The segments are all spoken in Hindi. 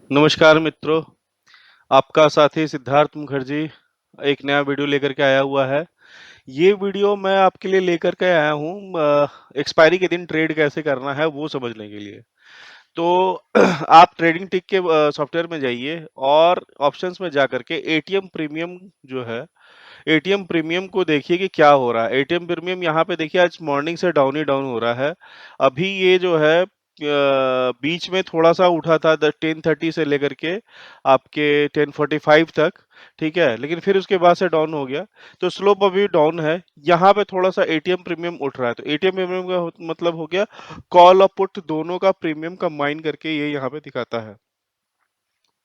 नमस्कार मित्रों, आपका साथी सिद्धार्थ मुखर्जी एक नया वीडियो लेकर के आया हुआ है। ये वीडियो मैं आपके लिए लेकर के आया हूँ एक्सपायरी के दिन ट्रेड कैसे करना है वो समझने के लिए। तो आप ट्रेडिंग टिक के सॉफ्टवेयर में जाइए और ऑप्शंस में जाकर के एटीएम प्रीमियम जो है, एटीएम प्रीमियम को देखिए कि क्या हो रहा है। एटीएम प्रीमियम यहाँ पे देखिए आज मॉर्निंग से डाउन ही डाउन हो रहा है। अभी ये जो है बीच में थोड़ा-सा उठा था द 10:30 से लेकर के आपके 10:45 तक, ठीक है? लेकिन फिर उसके बाद से डाउन हो गया। तो स्लोप अभी डाउन है। यहाँ पे थोड़ा-सा एटीएम प्रीमियम उठ रहा है। तो एटीएम प्रीमियम का मतलब हो गया कॉल और पुट दोनों का प्रीमियम कंबाइन करके ये यहाँ पे दिखाता है।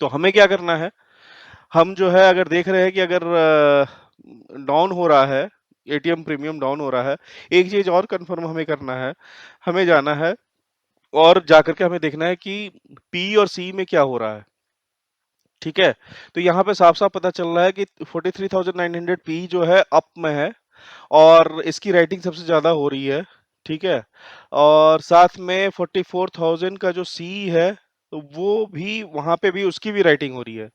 तो हमें क्या करना है? हम जो है अगर देख रहे हैं कि अगर डाउन हो रहा है, एटीएम प्रीमियम डाउन हो रहा है, एक चीज़ और कन्फर्म हमें करना है, हमें जाना है और जाकर के हमें देखना है कि पी और सी में क्या हो रहा है, ठीक है? तो यहाँ पे साफ-साफ पता चल रहा है कि 43,900 पी जो है अप में है और इसकी रेटिंग सबसे ज़्यादा हो रही है, ठीक है? और साथ में 44,000 का जो सी है, वो भी वहाँ पे भी उसकी भी राइटिंग हो रही है।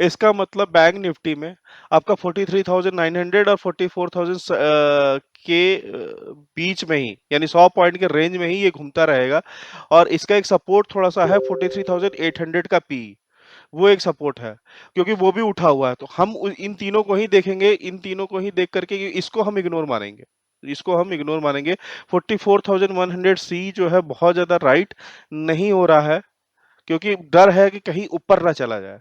इसका मतलब बैंक निफ्टी में आपका 43,900 और 44,000 के बीच में ही यानी 100 पॉइंट के रेंज में ही ये घूमता रहेगा और इसका एक सपोर्ट थोड़ा-सा है 43,800 का पी। वो एक सपोर्ट है, क्योंकि वो भी उठा हुआ है। तो हम इन तीनों को ही देखेंगे, इन तीनों को ही देख करके इसको हम इग्नोर मानेंगे। इसको हम इग्नोर मानेंगे। 44,100 सी जो है बहुत ज़्यादा राइट नहीं हो रहा है, क्योंकि डर है कि कहीं ऊपर ना चला जाए।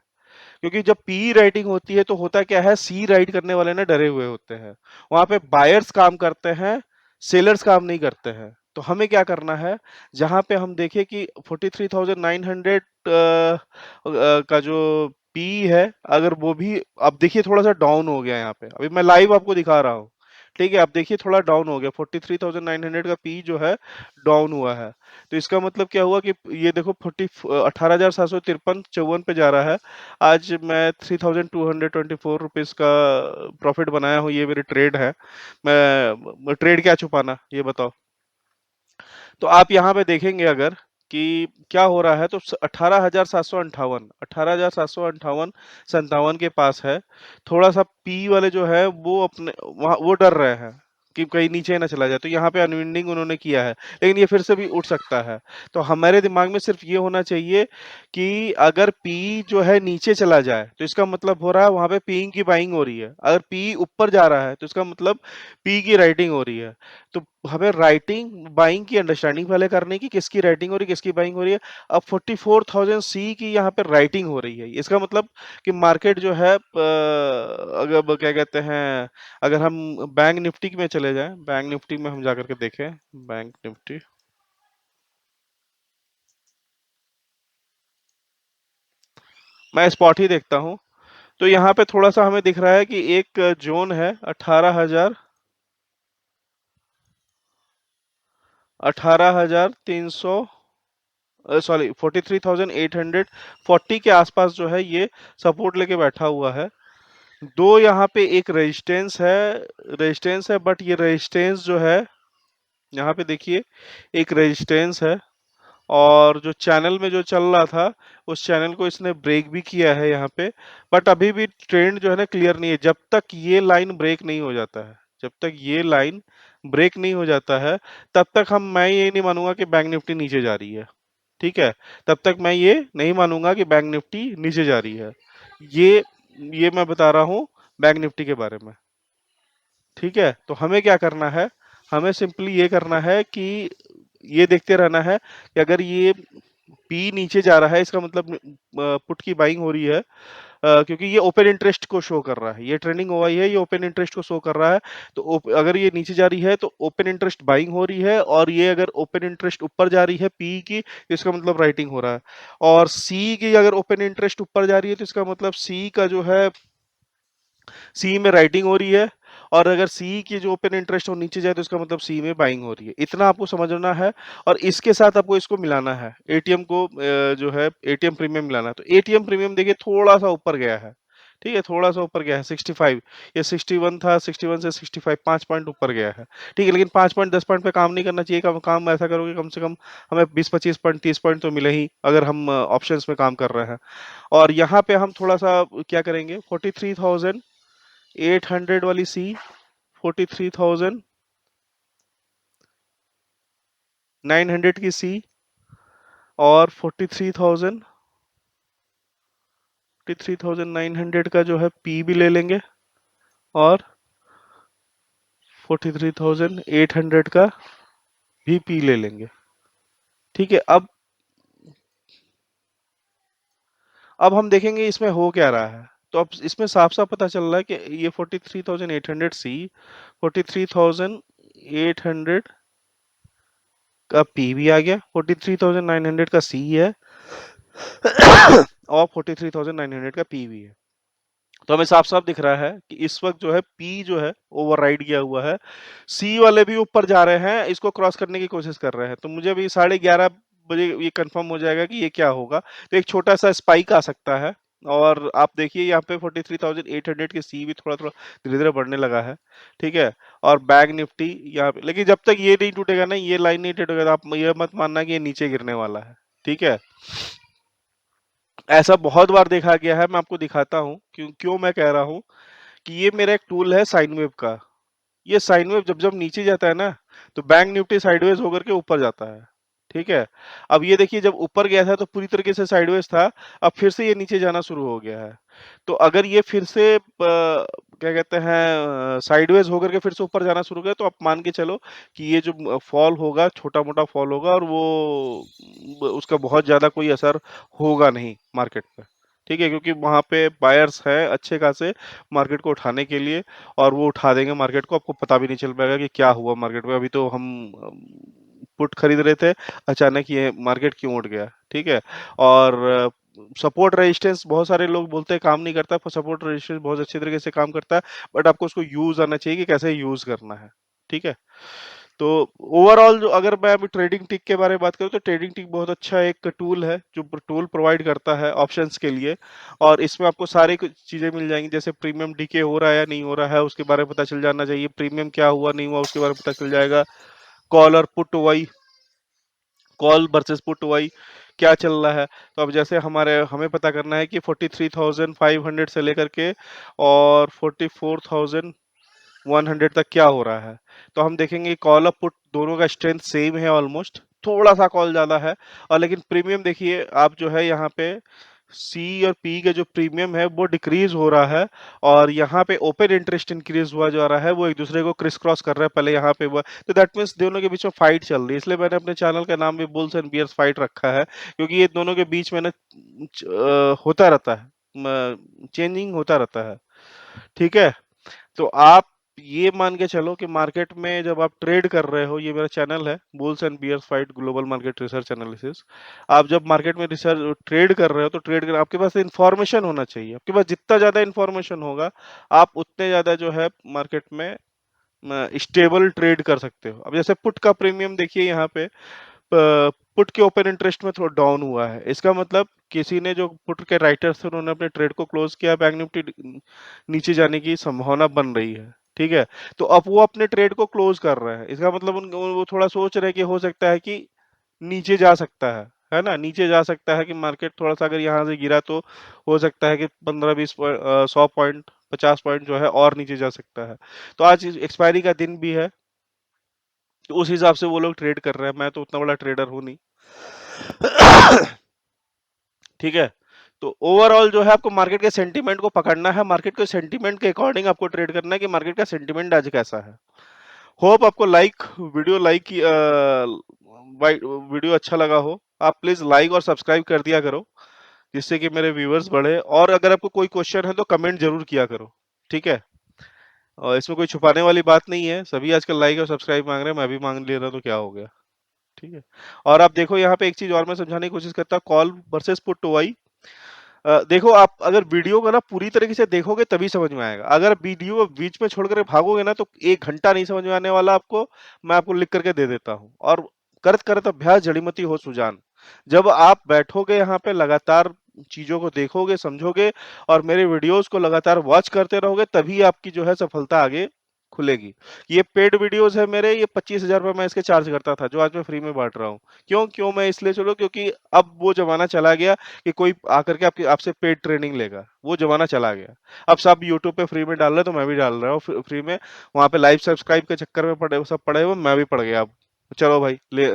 क्योंकि जब पी राइटिंग होती है तो होता क्या है, सी राइट करने वाले ना डरे हुए होते हैं। वहां पे बायर्स काम करते हैं, सेलर्स काम नहीं करते हैं। तो हमें क्या करना है, जहां पे हम देखें कि 43,900 का जो पी है, अगर वो भी अब देखिए थोड़ा सा डाउन हो गया यहाँ पे, अभी मैं लाइव आपको दिखा रहा हूँ, ठीक है? अब देखिए थोड़ा डाउन हो गया, 43,900 का पी जो है डाउन हुआ है। तो इसका मतलब क्या हुआ कि ये देखो 18,753 54 पे जा रहा है। आज मैं 3,224 रुपीज़ का प्रॉफिट बनाया हूँ, ये मेरी ट्रेड है। मैं ट्रेड क्या छुपाना, ये बताओ। तो आप यहाँ पे देखेंगे अगर कि क्या हो रहा है, तो 18,758 18,758 57 के पास है। थोड़ा सा पी वाले जो है वो अपने वहाँ वो डर रहे हैं कि कहीं नीचे ना चला जाए, तो यहाँ पे अनविंडिंग उन्होंने किया है, लेकिन ये फिर से भी उठ सकता है। तो हमारे दिमाग में सिर्फ ये होना चाहिए कि अगर पी जो है नीचे चला जाए तो इसका मतलब हो रहा है वहां पे पी की बाइंग हो रही है, अगर पी ऊपर जा रहा है तो इसका मतलब पी की राइटिंग हो रही है। तो हमें राइटिंग बाइंग की अंडरस्टैंडिंग पहले करनी कि किसकी राइटिंग हो रही है, किसकी बाइंग हो रही है। अब 44,000 सी की यहाँ पे राइटिंग हो रही है, इसका मतलब कि मार्केट जो है अगर क्या कहते हैं, अगर हम बैंक निफ्टी में चले जाएं, बैंक निफ्टी में हम जाकर के देखें, बैंक निफ्टी मैं स्पॉट ही देखता हूँ। तो यहाँ पे थोड़ा सा हमें दिख रहा है कि एक जोन है 18,300 सॉरी 43,840 के आसपास जो है ये सपोर्ट लेके बैठा हुआ है। दो यहाँ पे एक रेजिस्टेंस है, बट ये रेजिस्टेंस जो है यहाँ पे देखिए, एक रेजिस्टेंस है और जो चैनल में जो चल रहा था उस चैनल को इसने ब्रेक भी किया है यहाँ पे। बट अभी भी ट्रेंड जो है ना क्लियर नहीं है, जब तक ये लाइन ब्रेक नहीं हो जाता है, जब तक ये लाइन ब्रेक नहीं हो जाता है, तब तक मैं ये नहीं मानूंगा कि बैंक निफ्टी नीचे जा रही है, ठीक है? तब तक मैं ये नहीं मानूंगा कि बैंक निफ्टी नीचे जा रही है। ये ये मैं बता रहा हूँ बैंक निफ्टी के बारे में, ठीक है? तो हमें क्या करना है, हमें सिंपली ये करना है कि ये देखते रहना है कि अगर ये पी नीचे जा रहा है इसका मतलब पुट की बाइंग हो रही है, क्योंकि ये ओपन इंटरेस्ट को शो कर रहा है, ये ट्रेंडिंग हुआ ही है, ये ओपन इंटरेस्ट को शो कर रहा है। तो अगर ये नीचे जा रही है तो ओपन इंटरेस्ट बाइंग हो रही है, और ये अगर ओपन इंटरेस्ट ऊपर जा रही है पी की तो इसका मतलब राइटिंग हो रहा है। और सी की अगर ओपन इंटरेस्ट ऊपर जा रही है तो इसका मतलब सी का जो है, सी में राइटिंग हो रही है। और अगर सी की जो ओपन इंटरेस्ट हो नीचे जाए तो इसका मतलब सी में बाइंग हो रही है। इतना आपको समझना है और इसके साथ आपको इसको मिलाना है, एटीएम को जो है एटीएम प्रीमियम मिलाना है। तो एटीएम प्रीमियम देखिए थोड़ा सा ऊपर गया है, ठीक है, थोड़ा-सा ऊपर गया है 65, ये 61 था, 61 से 65 5 पॉइंट ऊपर गया है। ठीक है, लेकिन 5 पॉइंट 10 पॉइंट पे काम नहीं करना चाहिए, काम ऐसा करोगे कम से कम हमें 20-25 पॉइंट 30 पॉइंट तो मिले ही, अगर हम ऑप्शंस में काम कर रहे हैं। और यहाँ पे हम थोड़ा-सा क्या करेंगे, 43,800 वाली सी, 43,900 की सी, और 43,900 का जो है पी भी ले लेंगे, और 43,800 का भी पी ले लेंगे। ठीक है, अब हम देखेंगे इसमें हो क्या रहा है। तो अब इसमें साफ-साफ पता चल रहा है कि ये 43,800 सी, 43,800 का पी भी आ गया, 43,900 का सी है और 43,900 का पी भी है। तो हमें साफ-साफ दिख रहा है कि इस वक़्त जो है पी जो है ओवरराइड किया हुआ है। सी वाले भी ऊपर जा रहे हैं, इसको क्रॉस करने की कोशिश कर रहे हैं। तो मुझे अभी 11:30 बजे ये कंफर्म हो जाएगा कि ये क्या होगा। तो एक छोटा-सा स्पाइक आ सकता है, और आप देखिए यहाँ पे 43,800 की सी भी थोड़ा-थोड़ा धीरे-धीरे बढ़ने लगा है। ठीक है? और बैंक निफ्टी यहाँ पे, लेकिन जब तक ये नहीं टूटेगा ना, ये लाइन नहीं टूटेगा, तो आप ये मत मानना कि ये नीचे गिरने वाला है। ठीक है? ऐसा बहुत बार देखा गया है, मैं आपको दिखाता हूँ क्यों क्यों मैं कह रहा हूँ कि ये मेरा एक टूल है साइन वेव का। ये साइन वेव जब जब नीचे जाता है ना, तो बैंक निफ्टी साइडवेज होकर के ऊपर जाता है। ठीक है, अब ये देखिए जब ऊपर गया था तो पूरी तरीके से साइडवेज था, अब फिर से ये नीचे जाना शुरू हो गया है। तो अगर ये फिर से क्या कहते हैं, साइडवेज होकर के फिर से ऊपर जाना शुरू किया, तो आप मान के चलो कि ये जो फॉल होगा, छोटा मोटा फॉल होगा, और वो उसका बहुत ज्यादा कोई असर होगा नहीं मार्केट पे। ठीक है, क्योंकि वहां पे बायर्स हैं अच्छे खासे मार्केट को उठाने के लिए, और वो उठा देंगे मार्केट को, आपको पता भी नहीं चल पाएगा कि क्या हुआ मार्केट में। अभी तो हम पुट खरीद रहे थे, अचानक ये मार्केट क्यों उठ गया। ठीक है, और सपोर्ट रेजिस्टेंस बहुत सारे लोग बोलते हैं काम नहीं करता, पर सपोर्ट रेजिस्टेंस बहुत अच्छे तरीके से काम करता है, बट आपको उसको यूज आना चाहिए कि कैसे यूज करना है। ठीक है, तो ओवरऑल जो, अगर मैं अभी ट्रेडिंग टिक के बारे में बात करूं, तो ट्रेडिंग टिक बहुत अच्छा एक टूल है जो टूल प्रोवाइड करता है ऑप्शंस के लिए, और इसमें आपको सारी कुछ चीजें मिल जाएंगी, जैसे प्रीमियम डीके हो रहा है या नहीं हो रहा है उसके बारे में पता चल जाना चाहिए, प्रीमियम क्या हुआ नहीं हुआ उसके बारे में पता चल जाएगा, कॉल और पुट वाई, कॉल वर्सेस पुट वाई क्या चल रहा है। तो अब जैसे हमें पता करना है कि 43,500 से लेकर के और 44,100 तक क्या हो रहा है। तो हम देखेंगे कॉल और पुट दोनों का स्ट्रेंथ सेम है ऑलमोस्ट, थोड़ा सा कॉल ज्यादा है, और लेकिन प्रीमियम देखिए आप जो है यहाँ पे सी और पी का जो प्रीमियम है वो डिक्रीज हो रहा है, और यहाँ पे ओपन इंटरेस्ट इंक्रीज हुआ जा रहा है, वो एक दूसरे को क्रिस क्रॉस कर रहा है, पहले यहाँ पे हुआ, तो दैट मीन्स दोनों के बीच में फाइट चल रही है। इसलिए मैंने अपने चैनल का नाम भी बुल्स एंड बियर्स फाइट रखा है, क्योंकि ये दोनों के बीच में ना होता रहता है, चेंजिंग होता रहता है। ठीक है, तो आप ये मान के चलो कि मार्केट में जब आप ट्रेड कर रहे हो, ये मेरा चैनल है bulls and bears fight global market research analysis, आप जब मार्केट में रिसर्च ट्रेड कर रहे हो, तो ट्रेड कर आपके पास इंफॉर्मेशन होना चाहिए, आपके पास जितना ज्यादा इंफॉर्मेशन होगा आप उतने ज्यादा जो है मार्केट में स्टेबल ट्रेड कर सकते हो। अब जैसे पुट का प्रीमियम देखिए यहाँ पे, पुट के ओपन इंटरेस्ट में थोड़ा डाउन हुआ है, इसका मतलब किसी ने जो पुट के राइटर्स थे उन्होंने अपने ट्रेड को क्लोज किया, बैंक निफ्टी नीचे जाने की संभावना बन रही है। ठीक है, तो अब वो अपने ट्रेड को क्लोज कर रहे हैं, इसका मतलब वो थोड़ा सोच रहे हैं कि हो सकता है कि नीचे जा सकता है ना, नीचे जा सकता है कि मार्केट थोड़ा सा अगर यहाँ से गिरा तो हो सकता है कि 15-20 पॉइंट 100 पॉइंट 50 पॉइंट जो है और नीचे जा सकता है। तो आज एक्सपायरी का दिन भी है, तो उस हिसाब से वो लोग ट्रेड कर रहे हैं, मैं तो उतना बड़ा ट्रेडर हूँ नहीं। ठीक है, तो ओवरऑल जो है आपको मार्केट के सेंटीमेंट को पकड़ना है, मार्केट के सेंटीमेंट के अकॉर्डिंग आपको ट्रेड करना है कि मार्केट का सेंटीमेंट आज कैसा है। होप आपको वीडियो वीडियो अच्छा लगा हो, आप प्लीज लाइक और सब्सक्राइब कर दिया करो, जिससे कि मेरे व्यूअर्स बढ़े, और अगर आपको कोई क्वेश्चन है तो कमेंट जरूर किया करो। ठीक है, और इसमें कोई छुपाने वाली बात नहीं है, सभी आजकल लाइक और सब्सक्राइब मांग रहे हैं, मैं भी मांग ले रहा हूं, तो क्या हो गया। ठीक है, और आप देखो यहाँ पे एक चीज और मैं समझाने की कोशिश करता हूँ, कॉल वर्सेस पुट टू आई। देखो आप अगर वीडियो को ना पूरी तरीके से देखोगे तभी समझ में आएगा, अगर वीडियो बीच में छोड़ कर भागोगे ना तो 1 घंटा नहीं समझ में आने वाला आपको, मैं आपको लिख करके दे देता हूँ। और करत करत अभ्यास जड़ीमती हो सुजान, जब आप बैठोगे यहाँ पे लगातार चीज़ों को देखोगे, समझोगे और मेरे वीडियोज़ को लगातार वॉच करते रहोगे, तभी आपकी जो है सफलता आगे खुलेगी। ये पेड वीडियोज़ है मेरे, ये ₹25,000 मैं इसके चार्ज करता था, जो आज मैं फ्री में बाँट रहा हूँ। क्यों? क्यों मैं इसलिए चलो क्योंकि अब वो ज़माना चला गया कि कोई आकर के आपकी आपसे पेड ट्रेनिंग लेगा, वो ज़माना चला गया। अब सब यूट्यूब पे फ्री में डाल रहे हैं, तो मैं भी डाल रहा हूँ फ्री में। वहाँ पे लाइव सब्सक्राइब के चक्कर में सब पड़े हुए, मैं भी पड़ गया अब। चलो भाई ले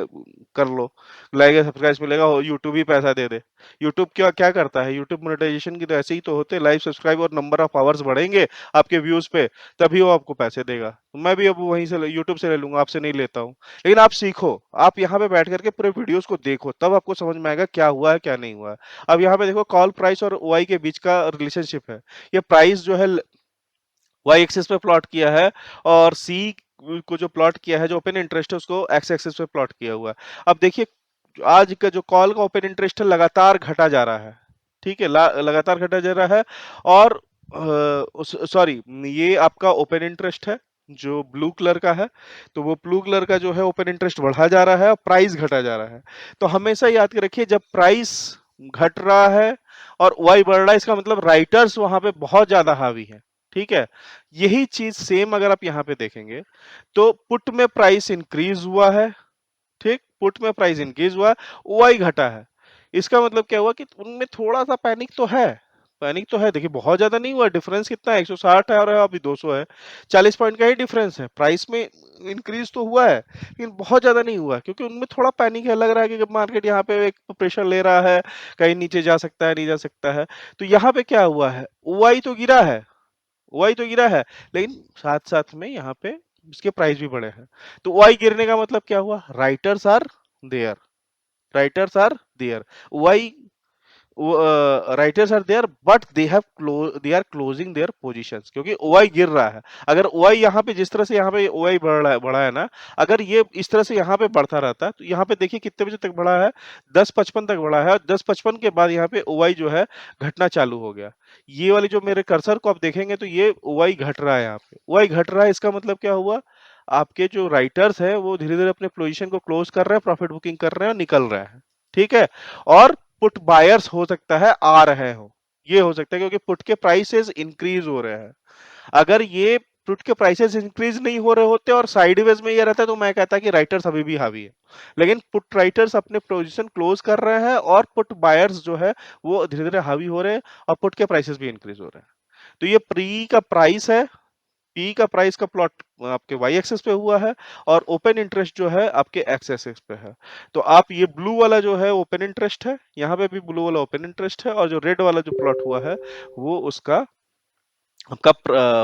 कर लो, लाइक या सब्सक्राइब मिलेगा, और यूट्यूब ही पैसा दे दे। यूट्यूब क्या क्या करता है? यूट्यूब मोनेटाइजेशन की तो ऐसे ही तो होते हैं, लाइव सब्सक्राइब और नंबर ऑफ आवर्स बढ़ेंगे आपके व्यूज़ पे, तभी वो आपको पैसे देगा। तो मैं भी अब वहीं से यूट्यूब से ले लूँगा, आपसे नहीं लेता हूँ। लेकिन आप सीखो, आप यहाँ पे बैठ कर के पूरे वीडियोज़ को देखो, तब आपको समझ में आएगा क्या हुआ है, क्या नहीं हुआ है। अब यहाँ पे देखो कॉल प्राइस और ओआई के बीच का रिलेशनशिप है। ये प्राइस जो है वाई एक्सिस पे प्लॉट किया है, और सी को जो प्लॉट किया है, जो ओपन इंटरेस्ट है, उसको एक्स एक्सिस पे प्लॉट किया हुआ है। अब देखिए आज का जो कॉल का ओपन इंटरेस्ट है लगातार घटा जा रहा है, ठीक है, लगातार घटा जा रहा है। और सॉरी, ये आपका ओपन इंटरेस्ट है जो ब्लू कलर का है, तो वो ब्लू कलर का जो है ओपन इंटरेस्ट बढ़ा जा रहा है और प्राइस घटा जा रहा है। तो हमेशा याद रखिए, जब प्राइस घट रहा है और वाई बढ़ रहा है, इसका मतलब राइटर्स वहां पे बहुत ज्यादा हावी है, ठीक है। यही चीज सेम अगर आप यहाँ पे देखेंगे, तो पुट में प्राइस इंक्रीज हुआ है, ठीक, पुट में प्राइस इंक्रीज हुआ, ओआई घटा है। इसका मतलब क्या हुआ कि उनमें थोड़ा सा पैनिक तो है, पैनिक तो है। देखिए बहुत ज्यादा नहीं हुआ, डिफरेंस कितना है, 160 है और अभी 200 है, 40 पॉइंट का ही डिफरेंस है। प्राइस में इंक्रीज तो हुआ है, लेकिन बहुत ज्यादा नहीं हुआ, क्योंकि उनमें थोड़ा पैनिक है, लग रहा है कि मार्केट यहाँ पे एक प्रेशर ले रहा है, कहीं नीचे जा सकता है, नहीं जा सकता है। तो यहाँ पे क्या हुआ है, ओआई तो गिरा है, ओआई तो गिरा है, लेकिन साथ साथ में यहाँ पे इसके प्राइस भी बढ़े हैं। तो ओआई गिरने का मतलब क्या हुआ, writers are there, writers are there, OI writers are there, but they are closing their positions, क्योंकि ओआई गिर रहा है। अगर ओआई यहाँ पे जिस तरह से यहाँ पे ओआई बढ़ा है ना, अगर ये इस तरह से यहाँ पे बढ़ता रहता है, तो यहाँ पे देखिए कितने बजे तक बढ़ा है, 10:55 तक बढ़ा है, और 10:55 के बाद यहाँ पे ओआई जो है घटना चालू हो गया। ये वाली जो मेरे कर्सर को आप देखेंगे, तो ये ओआई घट रहा है, यहाँ पे ओआई घट रहा है, इसका मतलब क्या हुआ, आपके जो राइटर्स है वो धीरे धीरे अपने पोजीशन को क्लोज कर रहे हैं, प्रॉफिट बुकिंग कर रहे हैं और निकल रहे हैं, ठीक है। और पुट बायर्स हो सकता है आ रहे हो, ये हो सकता है, क्योंकि पुट के प्राइसेस इंक्रीज हो रहे हैं। अगर ये पुट के प्राइसेस इंक्रीज नहीं हो रहे होते और साइडवेज में ये रहता, तो मैं कहता कि राइटर्स अभी भी हावी है। लेकिन पुट राइटर्स अपने पोजीशन क्लोज कर रहे हैं, और पुट बायर्स जो है वो धीरे धीरे हावी हो रहे हैं, और पुट के प्राइसेस भी इंक्रीज हो रहे हैं। तो ये प्री का प्राइस है, पी का प्राइस का प्लॉट आपके वाई एक्सिस पे हुआ है, और ओपन इंटरेस्ट जो है आपके एक्स एक्सिस पे है। तो आप ये ब्लू वाला जो है ओपन इंटरेस्ट है, यहाँ पे भी ब्लू वाला ओपन इंटरेस्ट है, और जो रेड वाला जो प्लॉट हुआ है वो उसका आपका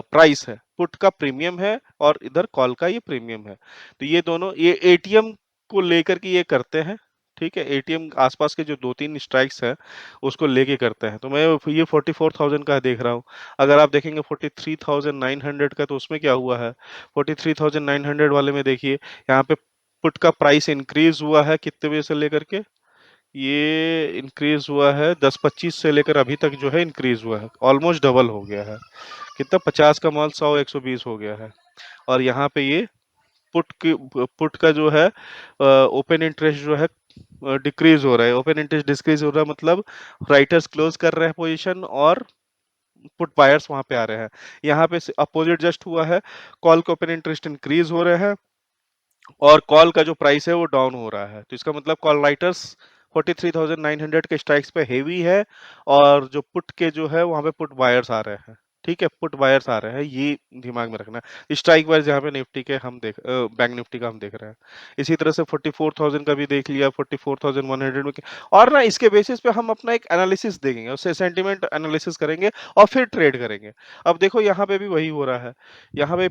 प्राइस है, पुट का प्रीमियम है, और इधर कॉल का ये प्रीमियम है। तो ये दोनों ये एटीएम को लेकर के ये करते हैं, ठीक है। एटीएम आसपास के जो 2-3 स्ट्राइक्स हैं उसको लेके करते हैं। तो मैं ये 44,000 का देख रहा हूँ। अगर आप देखेंगे 43,900 का, तो उसमें क्या हुआ है, 43,900 वाले में देखिए, यहाँ पे पुट का प्राइस इंक्रीज हुआ है कितने बजे से लेकर के, ये इंक्रीज हुआ है 10-25 से लेकर अभी तक जो है इंक्रीज हुआ है, ऑलमोस्ट डबल हो गया है। कितना, 50 का माल 100-120 हो गया है। और यहाँ पे ये पुट का जो है ओपन इंटरेस्ट जो है डिक्रीज हो रहा है, ओपन इंटरेस्ट डिक्रीज हो रहा है, मतलब राइटर्स क्लोज कर रहे हैं पोजीशन, और पुट बायर्स वहां पे आ रहे हैं। यहाँ पे अपोजिट जस्ट हुआ है, कॉल के ओपन इंटरेस्ट इंक्रीज हो रहे हैं, और कॉल का जो प्राइस है वो डाउन हो रहा है। तो इसका मतलब कॉल राइटर्स 43,900 के स्ट्राइक्स पे हेवी है, और जो पुट के जो है वहां पे पुट बायर्स आ रहे हैं, ठीक है, पुट बायर्स आ रहे हैं, ये दिमाग में रखना है। स्ट्राइक वाइज यहाँ पे निफ्टी के हम देख बैंक निफ्टी का हम देख रहे हैं। इसी तरह से 44,000 का भी देख लिया, 44,100 में और ना इसके बेसिस पे हम अपना एक एनालिसिस देखेंगे, उससे सेंटिमेंट एनालिसिस करेंगे और फिर ट्रेड करेंगे। अब देखो यहाँ पे भी वही हो रहा है, यहाँ पे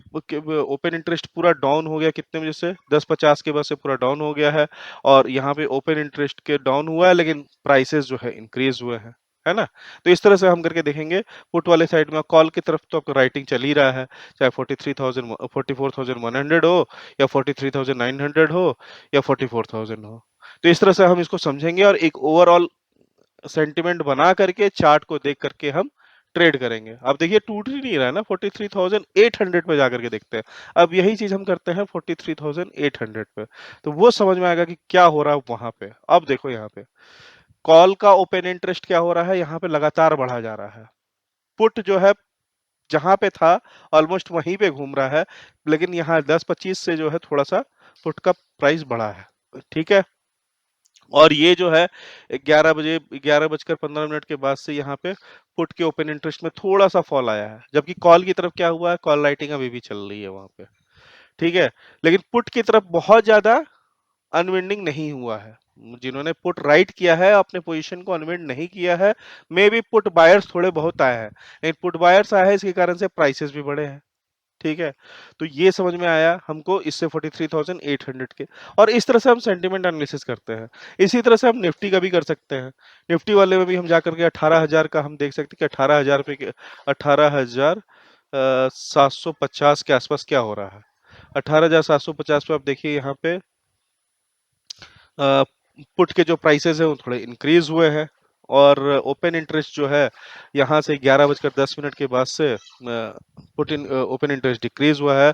ओपन इंटरेस्ट पूरा डाउन हो गया कितने बजे से, 10:50 के बाद से पूरा डाउन हो गया है, और यहाँ पे ओपन इंटरेस्ट के डाउन हुआ है, लेकिन प्राइसेस जो है इंक्रीज हुए हैं, है ना। तो इस तरह से हम करके देखेंगे। पुट वाले साइड में कॉल की तरफ तो आपका राइटिंग चल ही रहा है, चाहे 43,000 44,100 हो, या 43,900 हो, या 44,000 हो। तो इस तरह से हम इसको समझेंगे, और एक ओवरऑल सेंटिमेंट बना करके चार्ट को देख करके हम ट्रेड करेंगे। अब देखिए टूट ही नहीं रहा है ना, 43,800 पे जाकर के देखते हैं। अब यही चीज हम करते हैं 43,800 पे, तो वो समझ में आएगा कि क्या हो रहा है वहां पे। अब देखो यहाँ पे कॉल का ओपन इंटरेस्ट क्या हो रहा है, यहाँ पे लगातार बढ़ा जा रहा है। पुट जो है जहाँ पे था ऑलमोस्ट वहीं पे घूम रहा है, लेकिन यहाँ 10-25 से जो है थोड़ा-सा पुट का प्राइस बढ़ा है। ठीक है? और ये जो है 11 बजकर 15 मिनट के बाद से यहाँ पे पुट के ओपन इंटरेस्ट में थोड़ा-सा फॉल आया है। जबकि कॉल की तरफ क्या हुआ है, कॉल राइटिंग अभी भी चल रही है वहाँ पे। ठीक है? लेकिन पुट की तरफ बहुत ज़्यादा अनविंडिंग नहीं हुआ है। जिन्होंने पुट राइट किया है, अपने पोजीशन को अनविंड नहीं किया है, मे बी पुट बायर्स थोड़े बहुत आए हैं। लेकिन पुट बायर्स आए हैं, इसके कारण से प्राइसेस भी बढ़े हैं। ठीक है? तो ये समझ में आया हमको इससे 43,800 के। और इस तरह से हम सेंटीमेंट एनालिसिस करते हैं। इसी तरह से हम निफ्टी का भी कर सकते हैं। निफ्टी वाले में भी हम जाकर के 18,000 का हम देख सकते हैं कि 18,000 पे 18,000 750 के आसपास क्या हो रहा है। 18,750 पे आप देखिए यहाँ पे पुट के जो प्राइसेस हैं वो थोड़े इंक्रीज हुए हैं और ओपन इंटरेस्ट जो है यहाँ से 11 बजकर 10 मिनट के बाद से put in open interest decrease हुआ है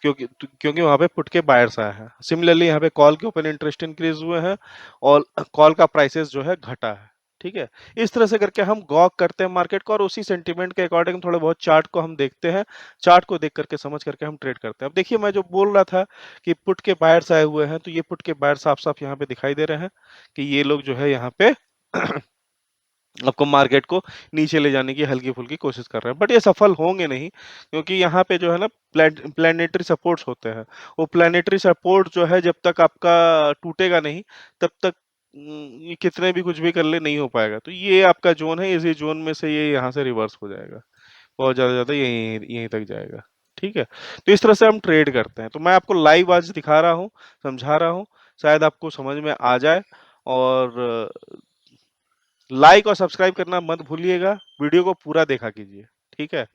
क्योंकि वहाँ पे पुट के बायर्स आए हैं। सिमिलरली यहाँ पे कॉल के ओपन इंटरेस्ट इंक्रीज हुए हैं और कॉल का प्राइसेस जो है घटा है। ठीक है, इस तरह से करके हम गॉक करते हैं मार्केट को और उसी सेंटीमेंट के अकॉर्डिंग थोड़े बहुत चार्ट को हम देखते हैं। चार्ट को देख करके समझ करके हम ट्रेड करते हैं। अब देखिए मैं जो बोल रहा था कि पुट के बायर्स आए हुए हैं, तो ये पुट के बायर्स साफ-साफ यहाँ पे दिखाई दे रहे हैं कि ये लोग जो है यहाँ पे आपको मार्केट को नीचे ले जाने की हल्की-फुल्की कोशिश कर रहे हैं। बट ये सफल होंगे नहीं क्योंकि यहाँ पे जो है ना प्लैनेटरी सपोर्ट्स होते हैं। वो प्लैनेटरी सपोर्ट जो है जब तक आपका टूटेगा नहीं, तब तक ये कितने भी कुछ भी कर ले नहीं हो पाएगा। तो ये आपका ज़ोन है, इसी ज़ोन में से ये यहाँ से रिवर्स हो जाएगा। बहुत ज़्यादा यहीं यहीं तक जाएगा। ठीक है? तो इस तरह से हम ट्रेड करते हैं। तो मैं आपको लाइव आज दिखा रहा हूँ, समझा रहा हूँ, शायद आपको समझ में आ जाए और लाइक और सब्सक्राइब करना मत भूलिएगा। वीडियो को पूरा देखा कीजिए। ठीक है?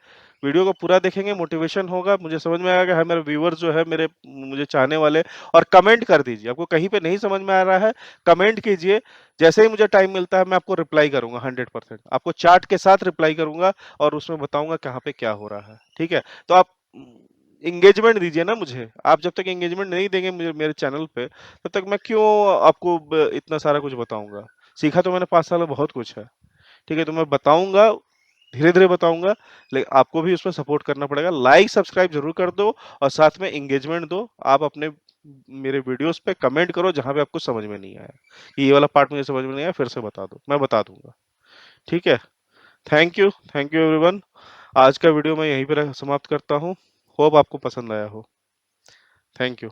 वीडियो को पूरा देखेंगे, मोटिवेशन होगा, मुझे समझ में आएगा कि हाँ, मेरे व्यूअर्स जो है मेरे मुझे चाहने वाले। और कमेंट कर दीजिए। आपको कहीं पे नहीं समझ में आ रहा है, कमेंट कीजिए। जैसे ही मुझे टाइम मिलता है, मैं आपको रिप्लाई करूँगा 100%। आपको चार्ट के साथ रिप्लाई करूँगा और उसमें बताऊँगा कहाँ पे क्या हो रहा है। ठीक है? तो आप एंगेजमेंट दीजिए ना मुझे। आप जब तक एंगेजमेंट नहीं देंगे मुझे मेरे चैनल पे, तब तक मैं क्यों आपको इतना सारा कुछ बताऊँगा? सीखा तो मैंने 5 साल में बहुत कुछ है। ठीक है? तो मैं बताऊँगा, धीरे-धीरे बताऊँगा, ले आपको भी उसमें सपोर्ट करना पड़ेगा। लाइक, सब्सक्राइब ज़रूर कर दो और साथ में एंगेजमेंट दो। आप अपने मेरे वीडियोज़ पे कमेंट करो जहाँ पे आपको समझ में नहीं आया। ये वाला पार्ट मुझे समझ में नहीं आया, फिर से बता दो, मैं बता दूँगा। ठीक है? Thank you everyone. आज का वीडियो मैं यहीं पे समाप्त करता हूँ। होप आपको पसंद आया हो। Thank you.